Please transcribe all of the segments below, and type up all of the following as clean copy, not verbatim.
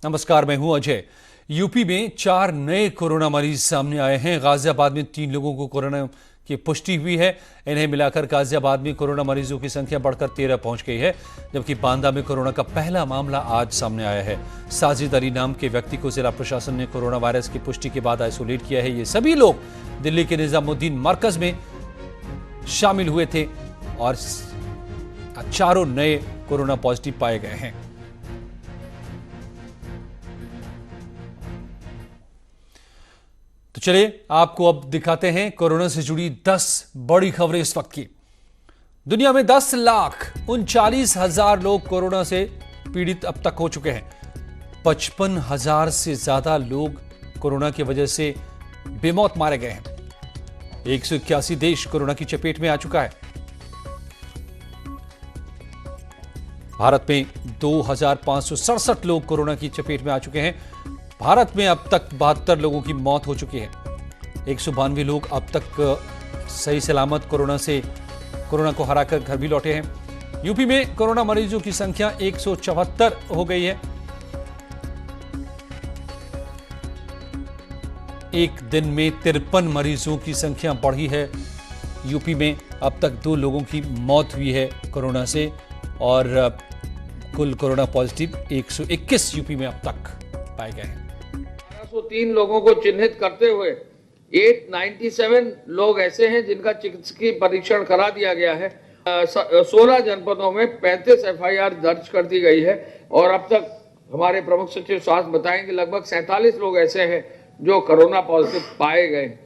नमस्कार, मैं हूं अजय। यूपी में 4 नए कोरोना मरीज सामने आए हैं। गाजियाबाद में 3 लोगों को कोरोना की पुष्टि हुई है। इन्हें मिलाकर गाजियाबाद में कोरोना मरीजों की संख्या बढ़कर 13 पहुंच गई है, जबकि बांदा में कोरोना का पहला मामला आज सामने आया है। साजिद अली नाम के व्यक्ति को जिला प्रशासन ने कोरोना वायरस की पुष्टि के बाद आइसोलेट किया है। ये सभी लोग दिल्ली के निजामुद्दीन मरकज में शामिल हुए थे और चारों नए कोरोना पॉजिटिव पाए गए हैं। तो चलिए आपको अब दिखाते हैं कोरोना से जुड़ी 10 बड़ी खबरें इस वक्त की। दुनिया में 10,39,000 लोग कोरोना से पीड़ित अब तक हो चुके हैं। 55,000 से ज्यादा लोग कोरोना की वजह से बेमौत मारे गए हैं। 181 देश कोरोना की चपेट में आ चुका है। भारत में 2,567 लोग कोरोना की चपेट में आ चुके हैं। भारत में अब तक 72 लोगों की मौत हो चुकी है। 192 लोग अब तक सही सलामत कोरोना को हराकर घर भी लौटे हैं। यूपी में कोरोना मरीजों की संख्या 174 हो गई है। एक दिन में 53 मरीजों की संख्या बढ़ी है। यूपी में अब तक 2 लोगों की मौत हुई है कोरोना से और कुल कोरोना पॉजिटिव 121 यूपी में अब तक पाए गए हैं। 3 लोगों को चिन्हित करते हुए 897 लोग ऐसे हैं जिनका चिकित्सकीय परीक्षण करा दिया गया है। 16 जनपदों में 35 एफआईआर दर्ज कर दी गई है और अब तक हमारे प्रमुख सचिव स्वास्थ्य बताएंगे लगभग 47 लोग ऐसे हैं जो कोरोना पॉजिटिव पाए गए।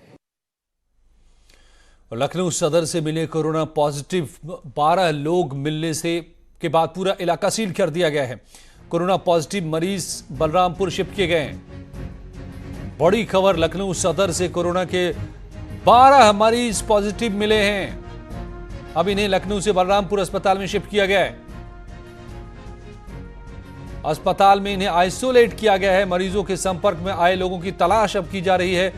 लखनऊ सदर से मिले कोरोना पॉजिटिव 12 लोग मिलने से के बाद पूरा इलाका सील कर दिया गया है। कोरोना पॉजिटिव मरीज बलरामपुर शिफ्ट किए गए हैं। बड़ी खबर, लखनऊ सदर से कोरोना के 12 मरीज पॉजिटिव मिले हैं। अब इन्हें लखनऊ से बलरामपुर अस्पताल में शिफ्ट किया गया है। अस्पताल में इन्हें आइसोलेट किया गया है। मरीजों के संपर्क में आए लोगों की तलाश अब की जा रही है।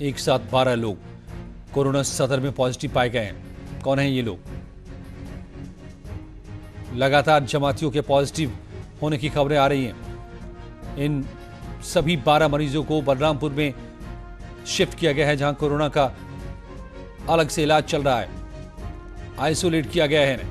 एक साथ 12 लोग कोरोना सदर में पॉजिटिव पाए गए हैं। कौन है ये लोग? लगातार जमातियों के पॉजिटिव होने की खबरें आ रही हैं। इन सभी 12 मरीजों को बलरामपुर में शिफ्ट किया गया है, जहां कोरोना का अलग से इलाज चल रहा है। आइसोलेट किया गया है इन्हें।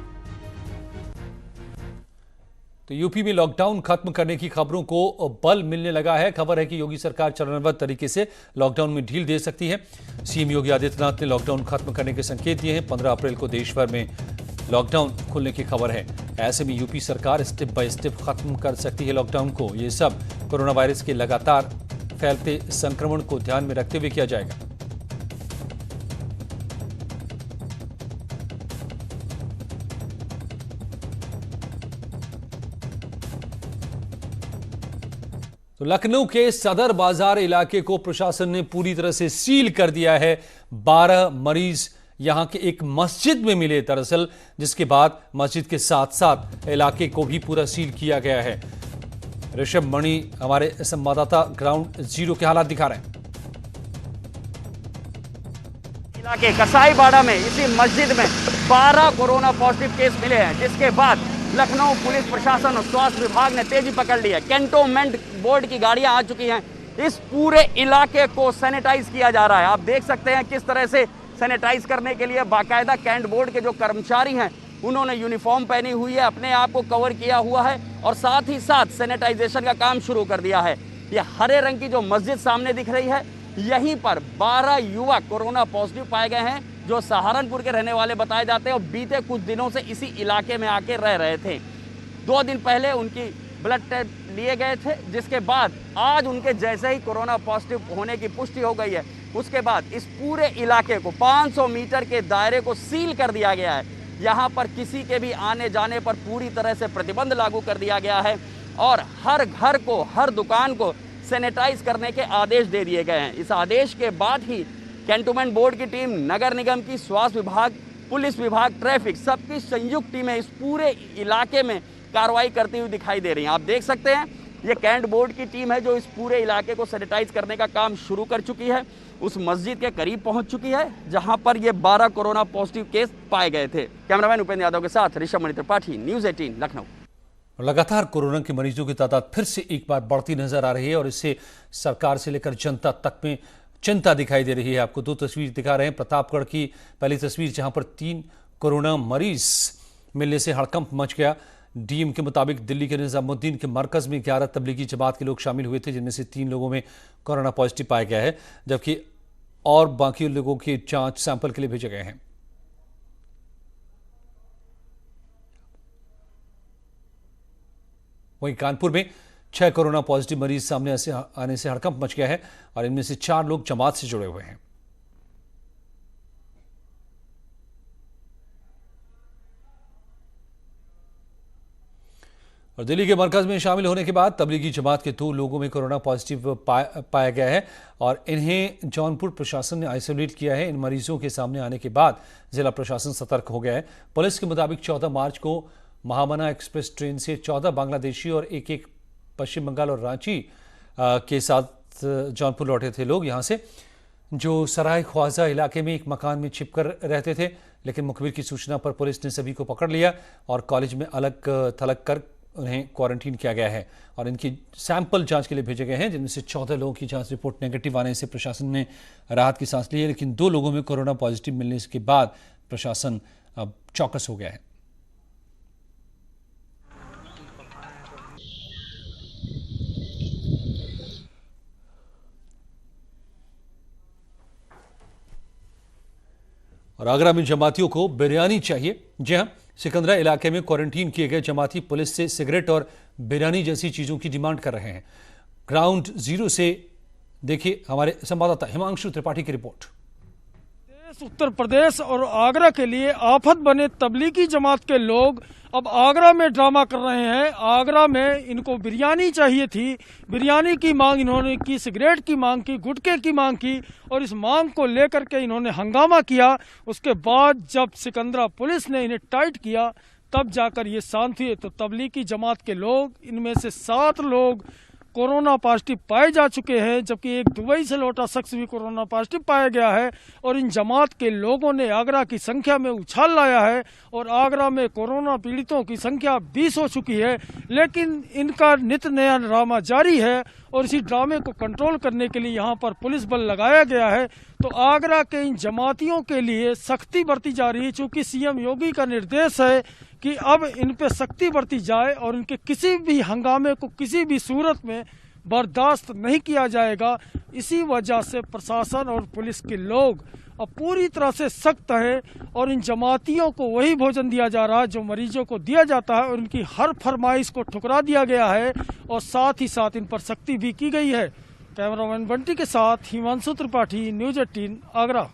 तो यूपी में लॉकडाउन खत्म करने की खबरों को बल मिलने लगा है। खबर है कि योगी सरकार चरणबद्ध तरीके से लॉकडाउन में ढील दे सकती है। सीएम योगी आदित्यनाथ ने लॉकडाउन खत्म करने के संकेत दिए हैं। 15 अप्रैल को देश भर में लॉकडाउन खुलने की खबर है। ऐसे में यूपी सरकार स्टेप बाय स्टेप खत्म कर सकती है लॉकडाउन को। ये सब कोरोना वायरस के लगातार फैलते संक्रमण को ध्यान में रखते हुए किया जाएगा। तो लखनऊ के सदर बाजार इलाके को प्रशासन ने पूरी तरह से सील कर दिया है। 12 मरीज यहां के एक मस्जिद में मिले दरअसल, जिसके बाद मस्जिद के साथ साथ इलाके को भी पूरा सील किया गया है। ऋषभ मणि हमारे संवाददाता ग्राउंड जीरो के हालात दिखा रहे हैं। इलाके कसाईबाड़ा में इसी मस्जिद में 12 कोरोना पॉजिटिव केस मिले हैं, जिसके बाद लखनऊ पुलिस प्रशासन और स्वास्थ्य विभाग ने तेजी पकड़ ली है। कैंटोनमेंट बोर्ड की गाड़ियां आ चुकी हैं। इस पूरे इलाके को सैनिटाइज किया जा रहा है। आप देख सकते हैं किस तरह से सैनिटाइज करने के लिए बाकायदा कैंट बोर्ड के जो कर्मचारी हैं उन्होंने यूनिफॉर्म पहनी हुई है, अपने आप को कवर किया हुआ है और साथ ही साथ सैनिटाइजेशन का काम शुरू कर दिया है। ये हरे रंग की जो मस्जिद सामने दिख रही है, यहीं पर 12 युवक कोरोना पॉजिटिव पाए गए हैं, जो सहारनपुर के रहने वाले बताए जाते हैं और बीते कुछ दिनों से इसी इलाके में आके रह रहे थे। 2 दिन पहले उनकी ब्लड टेस्ट लिए गए थे, जिसके बाद आज उनके जैसे ही कोरोना पॉजिटिव होने की पुष्टि हो गई है। उसके बाद इस पूरे इलाके को 500 मीटर के दायरे को सील कर दिया गया है। यहाँ पर किसी के भी आने जाने पर पूरी तरह से प्रतिबंध लागू कर दिया गया है और हर घर को, हर दुकान को सैनिटाइज करने के आदेश दे दिए गए हैं। इस आदेश के बाद ही कैंटोनमेंट बोर्ड की टीम, नगर निगम की, स्वास्थ्य विभाग, पुलिस विभाग, ट्रैफिक, सबकी संयुक्त टीमें इस पूरे इलाके में कार्रवाई करती हुई दिखाई दे रही हैं। आप देख सकते हैं ये कैंट बोर्ड की टीम है जो इस पूरे इलाके को सैनिटाइज करने का काम शुरू कर चुकी है। उस मस्जिद के करीब पहुंच चुकी है जहां पर ये 12 कोरोना पॉजिटिव केस पाए गए थे। कैमरामैन उपेंद्र यादव के साथ ऋषभ मणि त्रिपाठी, न्यूज़ 18 लखनऊ। और लगातार कोरोना के मरीजों की तादाद फिर से एक बार बढ़ती नजर आ रही है और इससे सरकार से लेकर जनता तक में चिंता दिखाई दे रही है। आपको दो तस्वीर दिखा रहे हैं। प्रतापगढ़ की पहली तस्वीर जहां पर 3 कोरोना मरीज मिलने से हड़कंप मच गया। डीएम के मुताबिक दिल्ली के निजामुद्दीन के मरकज में 11 तबलीगी जमात के लोग शामिल हुए थे, जिनमें से 3 लोगों में कोरोना पॉजिटिव पाया गया है, जबकि और बाकी लोगों के जांच सैंपल के लिए भेजे गए हैं। वहीं कानपुर में 6 कोरोना पॉजिटिव मरीज सामने आने से हड़कंप मच गया है और इनमें से 4 लोग जमात से जुड़े हुए हैं। और दिल्ली के मरकज में शामिल होने के बाद तबलीगी जमात के 2 लोगों में कोरोना पॉजिटिव पाया गया है और इन्हें जौनपुर प्रशासन ने आइसोलेट किया है। इन मरीजों के सामने आने के बाद जिला प्रशासन सतर्क हो गया है। पुलिस के मुताबिक 14 मार्च को महामना एक्सप्रेस ट्रेन से 14 बांग्लादेशी और एक पश्चिम बंगाल और रांची के साथ जौनपुर लौटे थे लोग यहाँ से, जो सराय ख्वाजा इलाके में एक मकान में छिपकर रहते थे। लेकिन मुखबिर की सूचना पर पुलिस ने सभी को पकड़ लिया और कॉलेज में अलग थलग कर उन्हें क्वारंटीन किया गया है और इनकी सैंपल जांच के लिए भेजे गए हैं, जिनमें से 14 लोगों की जांच रिपोर्ट नेगेटिव आने से प्रशासन ने राहत की सांस ली है। लेकिन 2 लोगों में कोरोना पॉजिटिव मिलने के बाद प्रशासन अब चौकस हो गया है। और आगरा में जमातियों को बिरयानी चाहिए। जी हां, सिकंदरा इलाके में क्वारंटीन किए गए जमाती पुलिस से सिगरेट और बिरयानी जैसी चीजों की डिमांड कर रहे हैं। ग्राउंड जीरो से देखिए हमारे संवाददाता हिमांशु त्रिपाठी की रिपोर्ट। उत्तर प्रदेश और आगरा के लिए आफत बने तबलीगी जमात के लोग अब आगरा में ड्रामा कर रहे हैं। आगरा में इनको बिरयानी चाहिए थी, बिरयानी की मांग इन्होंने की, सिगरेट की मांग की, गुटखे की मांग की और इस मांग को लेकर के इन्होंने हंगामा किया। उसके बाद जब सिकंदरा पुलिस ने इन्हें टाइट किया तब जाकर ये शांत हुए। तो तबलीगी जमात के लोग, इनमें से 7 लोग कोरोना पॉजिटिव पाए जा चुके हैं, जबकि एक दुबई से लौटा शख्स भी कोरोना पॉजिटिव पाया गया है। और इन जमात के लोगों ने आगरा की संख्या में उछाल लाया है और आगरा में कोरोना पीड़ितों की संख्या 20 हो चुकी है। लेकिन इनका नित नया ड्रामा जारी है और इसी ड्रामे को कंट्रोल करने के लिए यहाँ पर पुलिस बल लगाया गया है। तो आगरा के इन जमातियों के लिए सख्ती बरती जा रही है, चूँकि सीएम योगी का निर्देश है कि अब इन पे सख्ती बरती जाए और इनके किसी भी हंगामे को किसी भी सूरत में बर्दाश्त नहीं किया जाएगा। इसी वजह से प्रशासन और पुलिस के लोग अब पूरी तरह से सख्त है और इन जमातियों को वही भोजन दिया जा रहा है जो मरीजों को दिया जाता है और इनकी हर फरमाइश को ठुकरा दिया गया है और साथ ही साथ इन पर सख्ती भी की गई है। कैमरामैन बंटी के साथ हिमांशु त्रिपाठी, न्यूज़ 18 आगरा।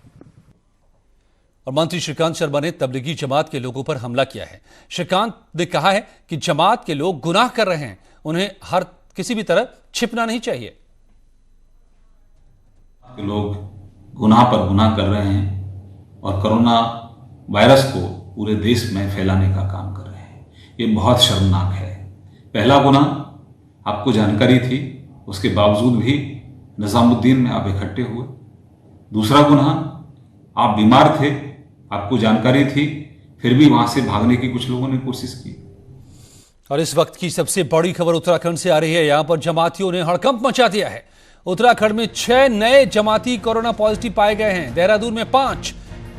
और मंत्री श्रीकांत शर्मा ने तबलीगी जमात के लोगों पर हमला किया है। श्रीकांत ने कहा है कि जमात के लोग गुनाह कर रहे हैं, उन्हें हर किसी भी तरह छिपना नहीं चाहिए। लोग गुनाह पर गुनाह कर रहे हैं और कोरोना वायरस को पूरे देश में फैलाने का काम कर रहे हैं। ये बहुत शर्मनाक है। पहला गुनाह आपको जानकारी थी, उसके बावजूद भी निजामुद्दीन में आप इकट्ठे हुए। दूसरा गुनाह, आप बीमार थे, आपको जानकारी थी, फिर भी वहां से भागने की कुछ लोगों ने कोशिश की। और इस वक्त की सबसे बड़ी खबर उत्तराखंड से आ रही है। यहां पर जमातियों ने हड़कंप मचा दिया है। उत्तराखंड में 6 नए जमाती कोरोना पॉजिटिव पाए गए हैं। देहरादून में 5,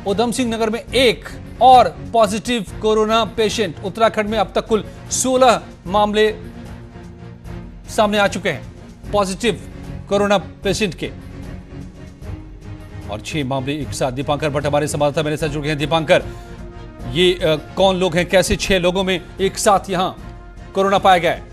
उधम सिंह नगर में 1 और पॉजिटिव कोरोना पेशेंट। उत्तराखंड में अब तक कुल 16 मामले सामने आ चुके हैं पॉजिटिव कोरोना पेशेंट के और 6 मामले एक साथ। दीपांकर भट्ट हमारे संवाददाता मेरे साथ जुड़ गए हैं। दीपांकर, ये कौन लोग हैं, कैसे 6 लोगों में एक साथ यहां कोरोना पाया गया है?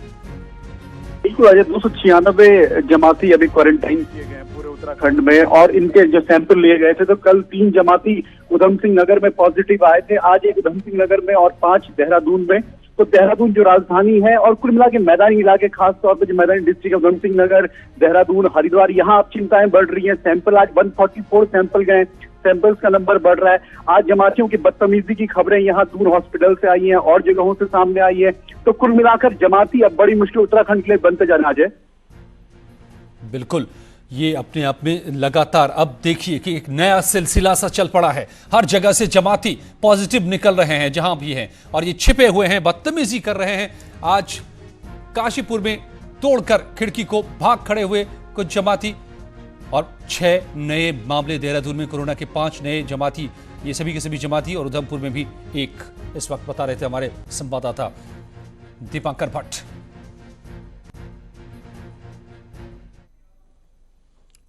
इसकी वजह 296 जमाती अभी क्वारंटाइन किए गए हैं पूरे उत्तराखंड में और इनके जो सैंपल लिए गए थे तो कल 3 जमाती उधम सिंह नगर में पॉजिटिव आए थे, आज एक उधम सिंह नगर में और 5 देहरादून में। तो देहरादून जो राजधानी है और कुल मिला के मैदानी इलाके, खासतौर पर जो मैदानी डिस्ट्रिक्ट उधम सिंह नगर, देहरादून, हरिद्वार, यहाँ अब चिंताएं बढ़ रही हैं। सैंपल आज 144 सैंपल गए, सैंपल्स का नंबर बढ़ रहा है। आज जमातियों की बदतमीजी की खबरें यहाँ दूर हॉस्पिटल से आई हैं और जगहों से सामने आई है। तो कुल मिलाकर जमाती अब बड़ी मुश्किल उत्तराखंड के लिए बनते जा रहा है। बिल्कुल, ये अपने आप में लगातार अब देखिए कि एक नया सिलसिला सा चल पड़ा है। हर जगह से जमाती पॉजिटिव निकल रहे हैं जहां भी हैं, और ये छिपे हुए हैं, बदतमीजी कर रहे हैं। आज काशीपुर में तोड़कर खिड़की को भाग खड़े हुए कुछ जमाती, और 6 नए मामले देहरादून में कोरोना के 5 नए जमाती, ये सभी के सभी जमाती, और उधमपुर में भी एक, इस वक्त बता रहे थे हमारे संवाददाता दीपांकर भट्ट।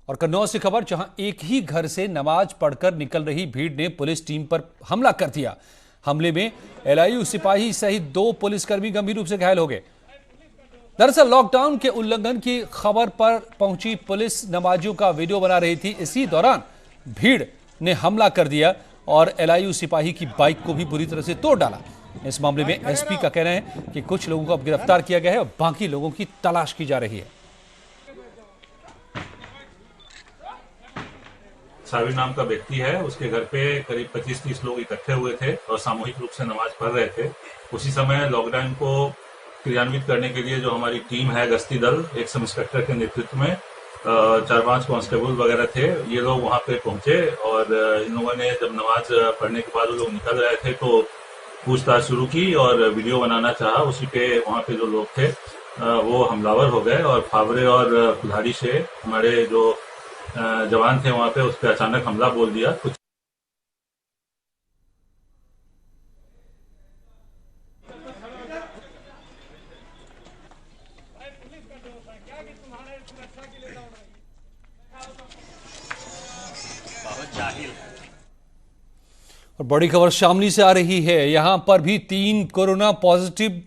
और कन्नौज से खबर, जहां एक ही घर से नमाज पढ़कर निकल रही भीड़ ने पुलिस टीम पर हमला कर दिया। हमले में एलआईयू सिपाही सहित 2 पुलिसकर्मी गंभीर रूप से घायल हो गए। दरअसल लॉकडाउन के उल्लंघन की खबर पर पहुंची पुलिस नमाजियों का वीडियो बना रही थी। इसी दौरान भीड़ ने हमला कर दिया और एलआईयू सिपाही की बाइक को भी बुरी तरह से तोड़ डाला। इस मामले में एसपी का कहना है कि कुछ लोगों को अब गिरफ्तार किया गया है और बाकी लोगों की तलाश की जा रही है। साबिर नाम का व्यक्ति है, उसके घर पे करीब 25-30 लोग इकट्ठे हुए थे और सामूहिक रूप से नमाज पढ़ रहे थे। उसी समय लॉकडाउन को क्रियान्वित करने के लिए जो हमारी टीम है, गश्ती दल, एक सब इंस्पेक्टर के नेतृत्व में 4-5 कांस्टेबल वगैरह थे, ये लोग वहां पे पहुंचे और इन लोगों ने जब नमाज पढ़ने के बाद वो लोग निकल रहे थे तो पूछताछ शुरू की और वीडियो बनाना चाहा। उसी पे वहां पे जो लोग थे वो हमलावर हो गए और फावरे और कुल्हाड़ी से हमारे जो जवान थे वहां पे उस पर अचानक हमला बोल दिया। कुछ और बड़ी खबर शामली से आ रही है। यहां पर भी 3 कोरोना पॉजिटिव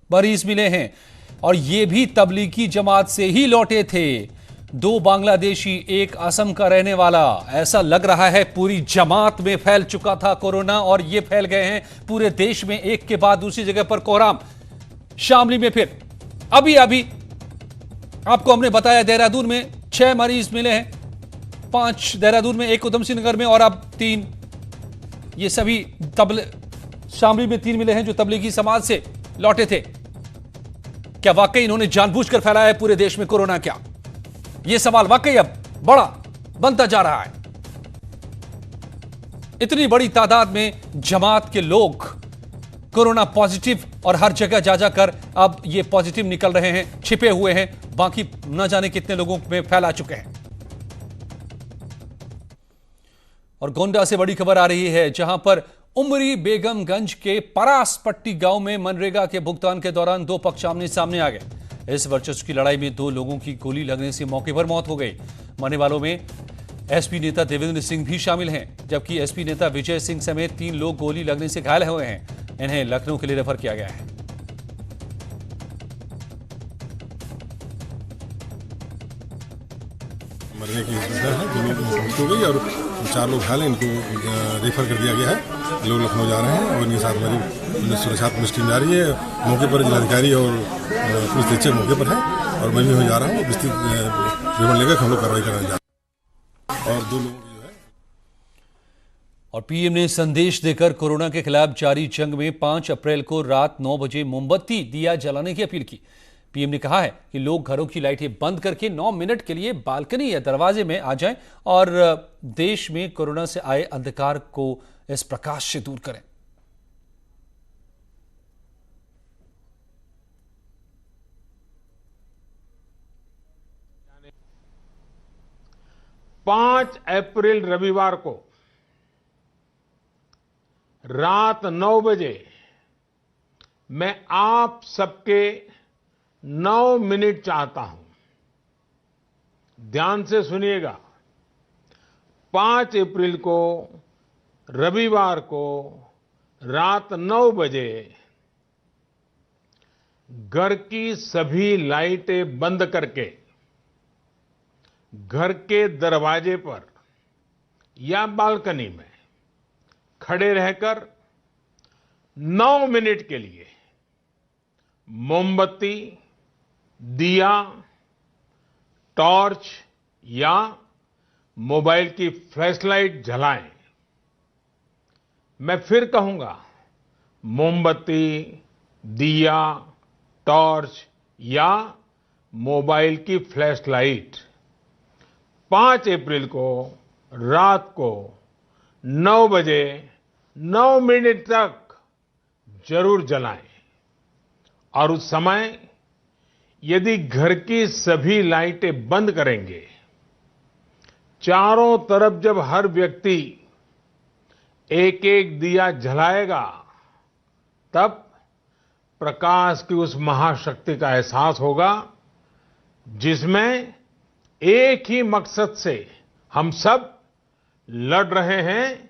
मरीज मिले हैं और ये भी तबलीगी जमात से ही लौटे थे। 2 बांग्लादेशी, 1 असम का रहने वाला। ऐसा लग रहा है पूरी जमात में फैल चुका था कोरोना और ये फैल गए हैं पूरे देश में, एक के बाद दूसरी जगह पर कोहराम। शामली में फिर अभी आपको हमने बताया देहरादून में 6 मरीज मिले हैं, 5 देहरादून में, 1 उधम सिंह नगर में और अब 3 ये सभी शामली में 3 मिले हैं जो तबलीगी समाज से लौटे थे। क्या वाकई इन्होंने जानबूझकर फैलाया है पूरे देश में कोरोना? क्या यह सवाल वाकई अब बड़ा बनता जा रहा है। इतनी बड़ी तादाद में जमात के लोग कोरोना पॉजिटिव और हर जगह जा जाकर अब ये पॉजिटिव निकल रहे हैं, छिपे हुए हैं, बाकी न जाने कितने लोगों में फैला चुके हैं। और गोंडा से बड़ी खबर आ रही है जहां पर उमरी बेगमगंज के परास पट्टी गांव में मनरेगा के भुगतान के दौरान 2 पक्ष आमने सामने आ गए। इस वर्चस्व की लड़ाई में 2 लोगों की गोली लगने से मौके पर मौत हो गई। मरने वालों में एसपी नेता देवेंद्र सिंह भी शामिल हैं, जबकि एसपी नेता विजय सिंह समेत 3 लोग गोली लगने से घायल हुए हैं। इन्हें लखनऊ के लिए रेफर किया गया है। मरने की मौत हो गई और 4 लोग घायल हैं, इनको रेफर कर दिया गया है। लोग लखनऊ जा रहे हैं और इनके साथ मेरी सुरक्षा पुलिस टीम जा रही है। मौके पर जिलाधिकारी और पुलिस अधीक्षक मौके पर है और मैं भी हो जा रहा हूँ। विस्तृत विवरण लेकर हम लोग कार्रवाई करने जा रहे हैं। और 2 लोगों की जो है। और पीएम ने संदेश देकर कोरोना के खिलाफ जारी जंग में 5 अप्रैल को रात 9 बजे मोमबत्ती दिया जलाने की अपील की। पीएम ने कहा है कि लोग घरों की लाइटें बंद करके 9 मिनट के लिए बालकनी या दरवाजे में आ जाएं और देश में कोरोना से आए अंधकार को इस प्रकाश से दूर करें। पांच अप्रैल रविवार को रात 9 बजे मैं आप सबके 9 मिनट चाहता हूं। ध्यान से सुनिएगा। 5 अप्रैल को रविवार को रात 9 बजे घर की सभी लाइटें बंद करके घर के दरवाजे पर या बालकनी में खड़े रहकर 9 मिनट के लिए मोमबत्ती, दिया, टॉर्च या मोबाइल की फ्लैशलाइट जलाएं। मैं फिर कहूंगा, मोमबत्ती, दिया, टॉर्च या मोबाइल की फ्लैशलाइट 5 अप्रैल को रात को 9 बजे 9 मिनट तक जरूर जलाएं। और उस समय यदि घर की सभी लाइटें बंद करेंगे, चारों तरफ जब हर व्यक्ति एक एक दिया जलाएगा, तब प्रकाश की उस महाशक्ति का एहसास होगा जिसमें एक ही मकसद से हम सब लड़ रहे हैं,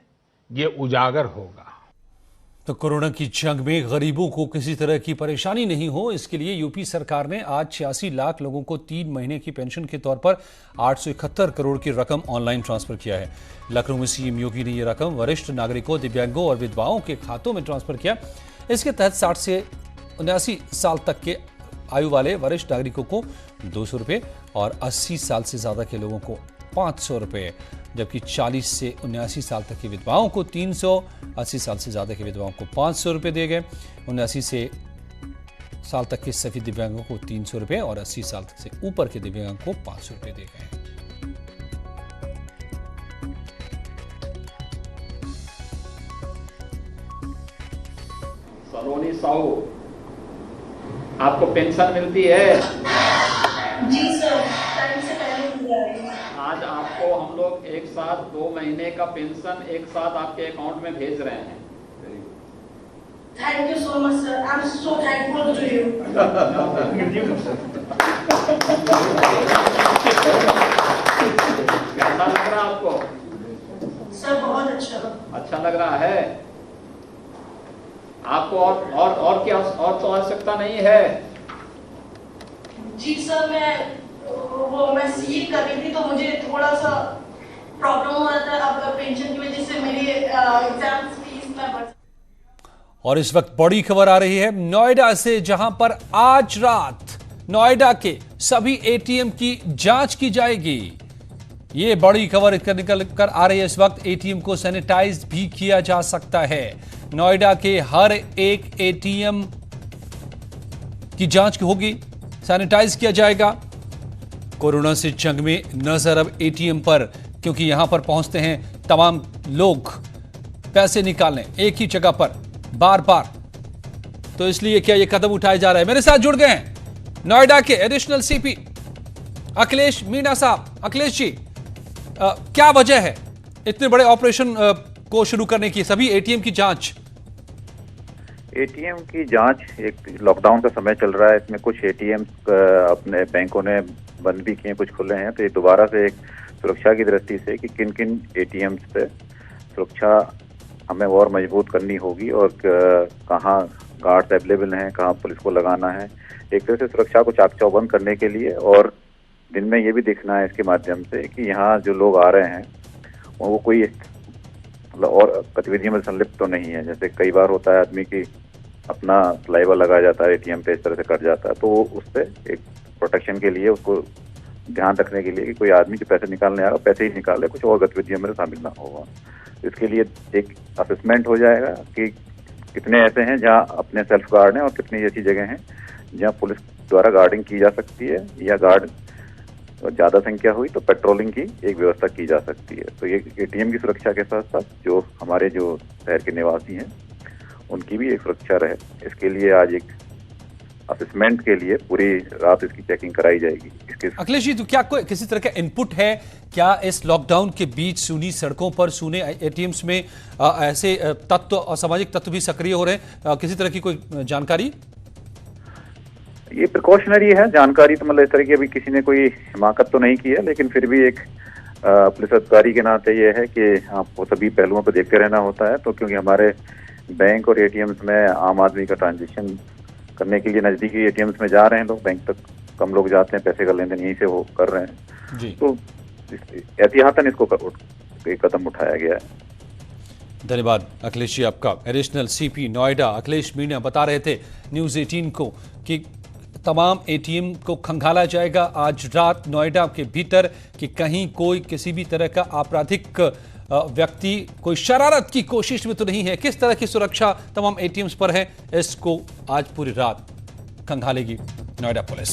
ये उजागर होगा। तो कोरोना की जंग में गरीबों को किसी तरह की परेशानी नहीं हो, इसके लिए यूपी सरकार ने आज 86 लाख लोगों को 3 महीने की पेंशन के तौर पर 871 करोड़ की रकम ऑनलाइन ट्रांसफर किया है। लखनऊ में सीएम योगी ने यह रकम वरिष्ठ नागरिकों, दिव्यांगों और विधवाओं के खातों में ट्रांसफर किया। इसके तहत 60 से 79 साल तक के आयु वाले वरिष्ठ नागरिकों को 200 रुपये और 80 साल से ज्यादा के लोगों को 500 रुपये, जबकि 40 से 79 साल तक की विधवाओं को 300, 80 साल से ज्यादा की विधवाओं को 500 रुपये दिए गए। 79 से साल तक के सभी दिव्यांगों को 300 रुपये और 80 साल तक से ऊपर के दिव्यांगों को 500 रुपये दिए गए। सलोनी साहू, आपको पेंशन मिलती है? जी सर, टाइम से पहले मिल जाएगी। आज आपको हम लोग एक साथ 2 महीने का पेंशन एक साथ आपके अकाउंट में भेज रहे हैं। Thank you so much sir, I am so thankful to you. कैसा लग रहा है आपको? सर बहुत अच्छा। अच्छा लग रहा है आपको? और क्या, और तो आवश्यकता नहीं है? जी सर, मैं सीए कर रही थी तो मुझे थोड़ा सा प्रॉब्लम हो रहा था आपका पेंशन की वजह से, मेरी एग्जाम फीस में बढ़। और इस वक्त बड़ी खबर आ रही है नोएडा से, जहां पर आज रात नोएडा के सभी एटीएम की जांच की जाएगी। ये बड़ी खबर निकल कर आ रही है। इस वक्त एटीएम को सैनिटाइज भी किया जा सकता है। नोएडा के हर एक एटीएम की जांच होगी, सैनिटाइज किया जाएगा। कोरोना से जंग में नजर अब एटीएम पर, क्योंकि यहां पर पहुंचते हैं तमाम लोग पैसे निकालने एक ही जगह पर बार बार, तो इसलिए क्या यह कदम उठाया जा रहा है। मेरे साथ जुड़ गए हैं नोएडा के एडिशनल सीपी अखिलेश मीणा साहब। अखिलेश जी, क्या वजह है इतने बड़े ऑपरेशन को शुरू करने की, सभी एटीएम की जांच? एटीएम की जांच, एक लॉकडाउन का समय चल रहा है, इसमें कुछ एटीएम अपने बैंकों ने बंद भी किए, कुछ खुले हैं, तो ये दोबारा से एक सुरक्षा की दृष्टि से कि किन किन एटीएम पे सुरक्षा हमें और मजबूत करनी होगी और कहाँ गार्ड्स अवेलेबल हैं, कहाँ पुलिस को लगाना है, एक तरह से सुरक्षा को चाक चौबंद करने के लिए। और दिन में ये भी देखना है इसके माध्यम से कि यहाँ जो लोग आ रहे हैं वो कोई मतलब और गतिविधियों में संलिप्त तो नहीं है। जैसे कई बार होता है आदमी की अपना सलाइवा लगा जाता है एटीएम पे, इस तरह से कट जाता है, तो वो उससे एक प्रोटेक्शन के लिए, उसको ध्यान रखने के लिए कि कोई आदमी जो पैसे निकालने आ रहा है पैसे ही निकाले, कुछ और गतिविधियों में शामिल ना होगा। इसके लिए एक असेसमेंट हो जाएगा कि कितने ऐसे हैं जहाँ अपने सेल्फ गार्ड हैं और कितनी ऐसी जगह हैं जहाँ पुलिस द्वारा गार्डिंग की जा सकती है, या गार्ड ज्यादा संख्या हुई तो पेट्रोलिंग की एक व्यवस्था की जा सकती है। तो ये एटीएम की सुरक्षा के साथ साथ जो हमारे जो शहर के निवासी हैं उनकी भी एक सुरक्षा रहे, इसके लिए आज एक असेसमेंट के लिए पूरी रात इसकी चेकिंग कराई जाएगी। इसके अखिलेश जी, तो क्या कोई किसी तरह का इनपुट है क्या इस लॉकडाउन के बीच सूनी सड़कों पर, सूने एटीएम्स में ऐसे तत्व, असामाजिक तत्व भी सक्रिय हो रहे हैं, किसी तरह की कोई जानकारी? ये प्रिकॉशनरी है जानकारी, तो मतलब इस तरह की अभी किसी ने कोई हिमाकत तो नहीं की है, लेकिन फिर भी एक पुलिस अधिकारी के नाते ये है कि आपको सभी पहलुओं पर देखते रहना होता है। तो क्योंकि हमारे बैंक और एटीएम्स में आम आदमी का ट्रांजेक्शन करने के लिए नजदीकी एटीएम्स में जा रहे हैं लोग, बैंक तक कम लोग जाते हैं, पैसे का लेन देन यहीं से वो कर रहे हैं जी। तो एहतियातन इसको एक कदम उठाया गया है। धन्यवाद अखिलेश जी आपका। एडिशनल सीपी नोएडा अखिलेश मीणा बता रहे थे न्यूज 18 को कि तमाम एटीएम को खंगाला जाएगा आज रात नोएडा के भीतर, कि कहीं कोई किसी भी तरह का आपराधिक व्यक्ति कोई शरारत की कोशिश में तो नहीं है। किस तरह की सुरक्षा तमाम एटीएम्स पर है, इसको आज पूरी रात खंगालेगी नोएडा पुलिस।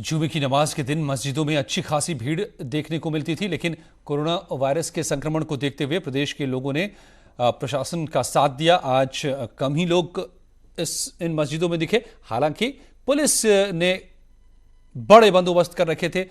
जुमे की नमाज के दिन मस्जिदों में अच्छी खासी भीड़ देखने को मिलती थी, लेकिन कोरोना वायरस के संक्रमण को देखते हुए प्रदेश के लोगों ने प्रशासन का साथ दिया। आज कम ही लोग इन मस्जिदों में दिखे। हालांकि पुलिस ने बड़े बंदोबस्त कर रखे थे।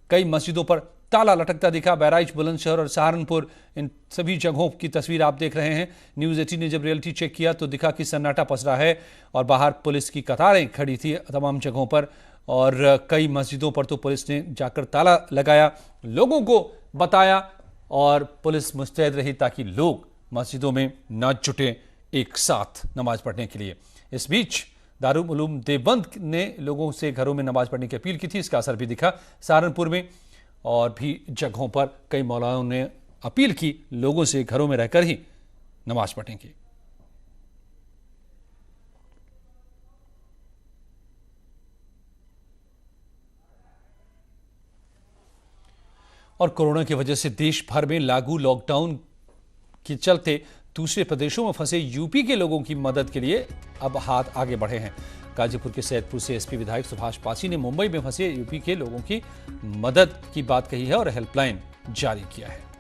कई मस्जिदों पर ताला लटकता दिखा। बहराइच, बुलंदशहर और सहारनपुर, इन सभी जगहों की तस्वीर आप देख रहे हैं। न्यूज़ 18 ने जब रियलिटी चेक किया तो दिखा कि सन्नाटा पसरा है और बाहर पुलिस की कतारें खड़ी थी तमाम जगहों पर। और कई मस्जिदों पर तो पुलिस ने जाकर ताला लगाया, लोगों को बताया और पुलिस मुस्तैद रही ताकि लोग मस्जिदों में न जुटे एक साथ नमाज पढ़ने के लिए। इस बीच दारुल उलूम देवबंद ने लोगों से घरों में नमाज पढ़ने की अपील की थी। इसका असर भी दिखा। सहारनपुर में और भी जगहों पर कई मौलानाओं ने अपील की लोगों से घरों में रहकर ही नमाज पढ़ने की। और कोरोना की वजह से देश भर में लागू लॉकडाउन के चलते दूसरे प्रदेशों में फंसे यूपी के लोगों की मदद के लिए अब हाथ आगे बढ़े हैं। गाजीपुर के सैदपुर से एसपी विधायक सुभाष पासी ने मुंबई में फंसे यूपी के लोगों की मदद की बात कही है और हेल्पलाइन जारी किया है।